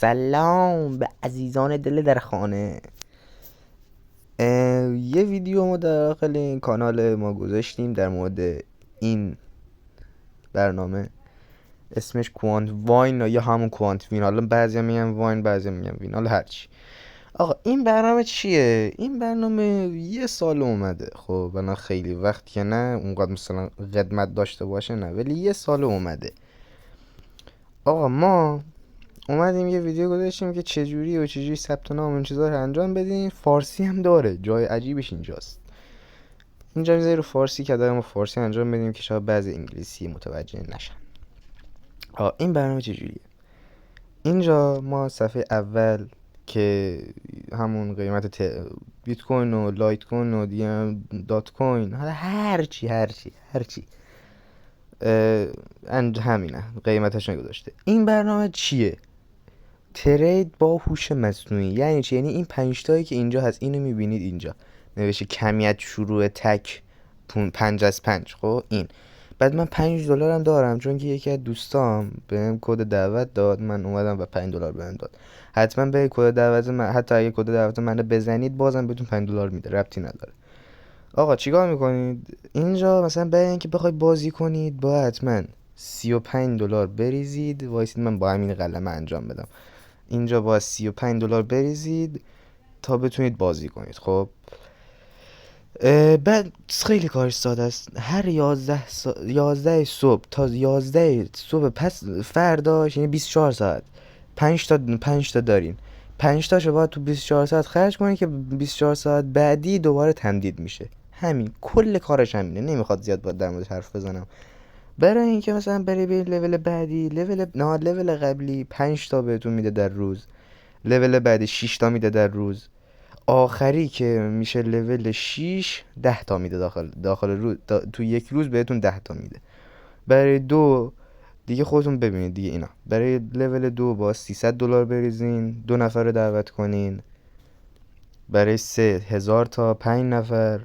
سلام به عزیزان دل در خانه. یه ویدیو ما داخل این کانال ما گذاشتیم در مورد این برنامه، اسمش کوانت واین یا همون کوانت وین. حالا بعضی میگن واین، بعضی میگن وین، حالا هرچی. آقا این برنامه چیه؟ این برنامه یه سال اومده. خب الان خیلی وقت که نه اونقدر مثلا قدمت داشته باشه، نه، ولی یه سال اومده. آقا ما اومدیم یه ویدیو گذاشتیم که چجوری ثبت نام این چیزا رو انجام بدین. فارسی هم داره، جای عجیبش اینجاست. اینجا میذاری رو فارسی که ما فارسی انجام بدیم که شاید بعضی انگلیسی متوجه نشن. این برنامه چجوریه؟ اینجا ما صفحه اول که همون قیمت بیت کوین و لایت کوین و دیگه دات کوین، هرچی همینه قیمتش نگذاشته. این برنامه چیه؟ ترید با هوش مصنوعی. یعنی چی؟ یعنی این 5 تایی که اینجا هست، اینو میبینید اینجا نوشته کمیت شروع تک 5 از 5. خب این بعد من $5 هم دارم، چون که یکی از دوستام بهم کد دعوت داد، من اومدم و $5 بهم داد. حتما به کد دعوت من، حتی اگه کد دعوت منو بزنید بازم بهتون $5 میده، ربطی نداره. آقا چیکار میکنید اینجا؟ مثلا برای اینکه بخوای بازی کنید باید حتما $35 بریزید. وایسید من با همین قلمه انجام بدم. اینجا با $35 بریزید تا بتونید بازی کنید. خب بعد خیلی کارش ساده است. هر 11 صبح تا 11 صبح پس فرداش، یعنی 24 ساعت، 5 تا دارین. 5 تاشو باید تو 24 ساعت خرج کنید که 24 ساعت بعدی دوباره تمدید میشه. همین کل کارش همینه. نمیخواد زیاد باید در موردش حرف بزنم. برای اینکه مثلا بری به لول بعدی، لول قبلی 5 تا بهتون میده در روز، لول بعدی 6 تا میده در روز، آخری که میشه لول 6 10 تا میده داخل روز. تو یک روز بهتون 10 تا میده. برای 2 دیگه خودتون ببینید دیگه. اینا برای لول 2 با $300 بریزین، 2 نفر رو دعوت کنین. برای 3 1000 تا 5 نفر،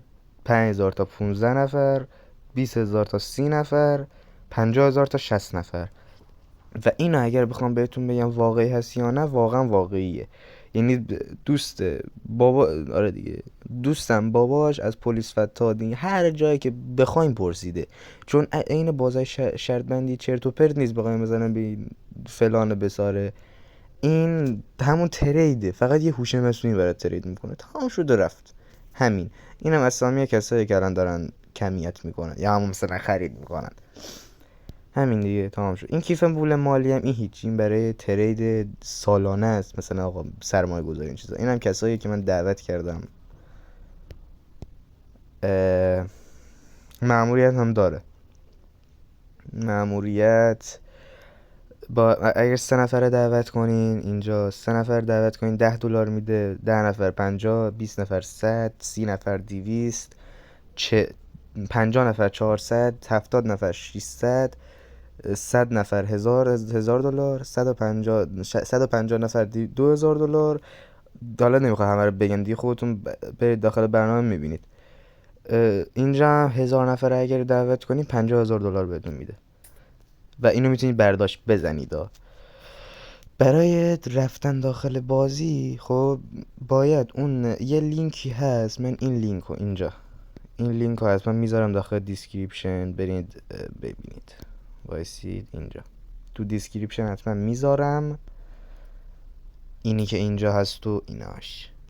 5000 تا 15 نفر، 20000 تا 30 نفر، 50000 تا 60 نفر. و اینو اگر بخوام بهتون بگم واقعی هست یا نه، واقعا واقعیه. یعنی آره دیگه، دوستم باباش از پلیس فتادین هر جایی که بخوایم پرسیده، چون این بازای شرط بندی چرت و پرت نیست بخوایم مثلا به فلان بساره. این همون تریده، فقط یه هوش مصنوعی برای ترید میکنه. تمام شد و رفت. همین. اینم اسامی کسایی که الان دارن کمیت میکنن یا همون مثلا خرید میکنن. همین دیگه، تمام شد. این کیف پول مالی هم این هیچ، این برای ترید سالانه است، مثلا آقا سرمایه گذاری این چیزا. اینم کسایی که من دعوت کردم. مأموریت هم داره. مأموریت با اگر 3 نفر دعوت کنین، اینجا 3 نفر دعوت کنین $10 میده. 10 نفر 50، 20 نفر 100، 30 نفر 200، 50 نفر 400، 70 نفر 600، 100 نفر $1000، 150 نفر $2000. حالا نمیخوام همه رو بگم دیگه، خودتون برید داخل برنامه میبینید. اینجا هم 1000 نفر اگر دعوت کنید $50000 بهتون میده و اینو میتونید برداشت بزنید. برای رفتن داخل بازی خب باید اون یه لینکی هست. من این لینک رو اینجا، این لینک رو هست من میذارم داخل دیسکریپشن، برید ببینید. وایسید اینجا تو دیسکریپشن حتما میذارم. اینی که اینجا هست و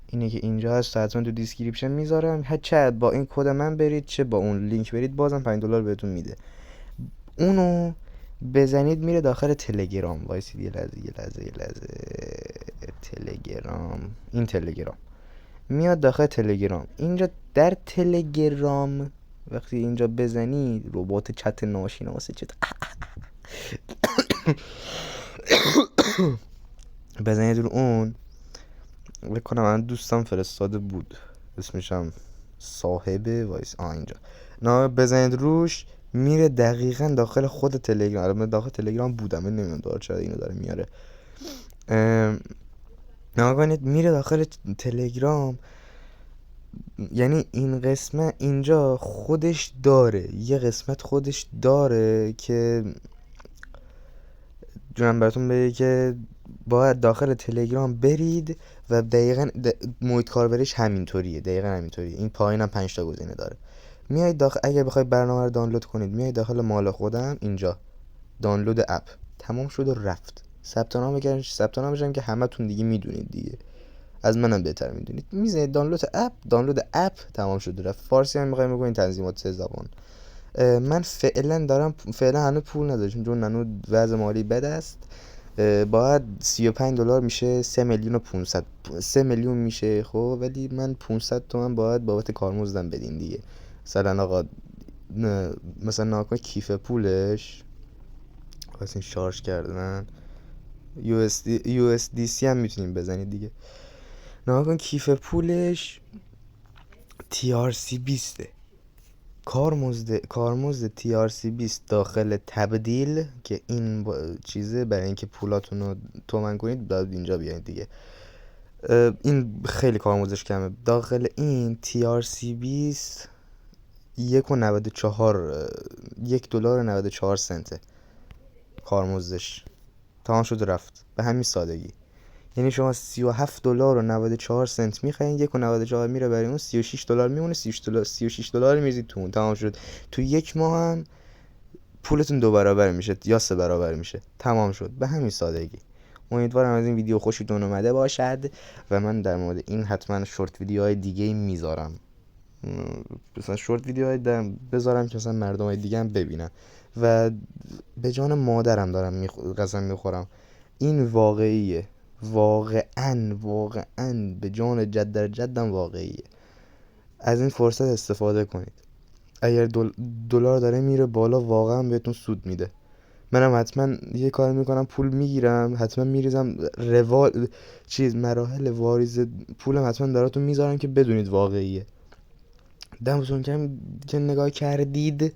اینی که اینجا هست حتما تو دیسکریپشن میذارم. چه با این کد من برید چه با اون لینک برید، بازم $5 بهتون میده. اونو بزنید میره داخل تلگرام. وایسید یه لحظه. تلگرام، این تلگرام میاد داخل تلگرام. اینجا در تلگرام وقتی اینجا بزنید، ربات چت ناشناسه چت بزنید رو اون. بکنم من دوستم فرستاده بود، اسمشم صاحبه. وایس اینجا نام بزنید روش، میره دقیقا داخل خود تلگرام. الان من داخل تلگرام بودم، من نمیدونم داره چرا اینو داره میاره. نگاه میره داخل تلگرام. یعنی این قسمت اینجا خودش داره، یه قسمت خودش داره که جونم براتون بگه که باید داخل تلگرام برید و دقیقا محیط کاربریش همینطوریه، دقیقا همینطوریه. این پایینم 5 تا گزینه داره. میایید داخل، اگه بخواید برنامه رو دانلود کنید میایید داخل مال خودم اینجا دانلود اپ، تمام شد و رفت. ثبت نام بکردین، ثبت نام بشم که همتون دیگه میدونید دیگه، از منم بهتر میدونید. میزنید دانلود اپ تمام شد و رفت. فارسی هم میخوایم بکنید تنظیمات 3 زبان. من فعلا هنوز پول نداشتم چون هنوز وضع مالی بد است. باید $35 میشه 3,500,000 3,000,000 میشه خب، ولی من 500 تومن باید بابت کارمزدم بدین دیگه. مثلا آقا مثلا ناکن کیف پولش واسه شارژ کردن USDC هم میتونیم بزنید دیگه. ناکن کیف پولش TRC 20 کارمزد TRC 20 داخل تبدیل که این چیزه برای اینکه پولاتون رو تومن کنید باید اینجا بیاید دیگه. این خیلی کارمزدش کمه. داخل این TRC 20 $1.94 کارمزدش. تمام شد رفت به همین سادگی. یعنی شما $37.94 میخواین، 1.94 میره برای اون، $36 میمونه، $36 میریزید تو اون، تمام شد. تو یک ماه هم پولتون 2 برابر میشه یا 3 برابر میشه، تمام شد به همین سادگی. امیدوارم از این ویدیو خوشتون اومده باشد و من در مورد این حتما شورت ویدیوهای دیگه میذارم. مثلا شورت ویدیوهای بذارم که مثلا مردمای دیگه هم ببینن. و به جان مادرم دارم قسم میخورم، این واقعیه، واقعا به جان جدم واقعیه. از این فرصت استفاده کنید. اگر دلار داره میره بالا واقعا بهتون سود میده. منم حتما یه کار میکنم، پول میگیرم حتما میریزم مراحل واریز پولم حتما براتون میذارم که بدونید واقعیه. دمتون گرم که نگاه کردید.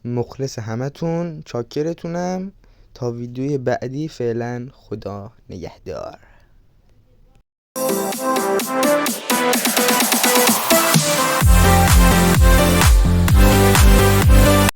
مخلص همتون، چاکرتونم. تا ویدیوی بعدی فعلا خدا نگهدار.